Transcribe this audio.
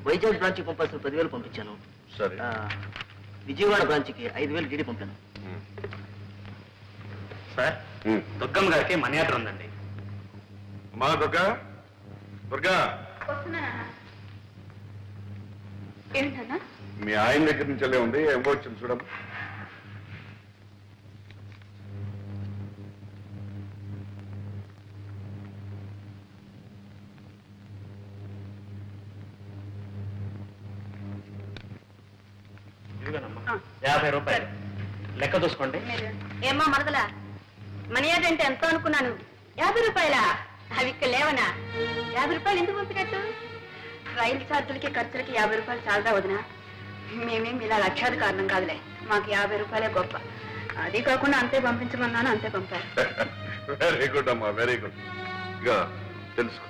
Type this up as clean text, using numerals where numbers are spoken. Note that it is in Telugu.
వైజాగ్ బ్రాంచ్కి పంపాల్సిన 10,000 పంపించాను. సరే. విజయవాడ బ్రాంచ్కి 5,000 డీడీ పంపాను. సార్, దుర్గమ్మ గారికి మనీ ఆర్డర్ ఉందండి. అమ్మా దుర్గా, దుర్గా ఏంటన్నా? మీ ఆయన దగ్గర నుంచి వెళ్ళే ఉంది, ఏమో వచ్చింది చూడమ్మా. ఇదిగోనమ్మా, 50 రూపాయలు లెక్క చూసుకోండి. ఏమ్మా మరదలా, మనీ ఆర్డర్ అంటే ఎంతో అనుకున్నాను. 50 రూపాయలా? అవి ఇక్కడ లేవనా? 50 రూపాయలు ఎందుకు పంపినట్టు? రైలు ఛార్జీలకి ఖర్చులకి 50 రూపాయలు చాలదా వదినా? మేమేం ఇలా లక్షాది కారణం కాదులే, మాకు 50 రూపాయలే గొప్ప. అది కాకుండా అంతే పంపించమన్నాను, అంతే పంపారు. వెరీ గుడ్ అమ్మా, వెరీ గుడ్. ఇక తెలుసుకో,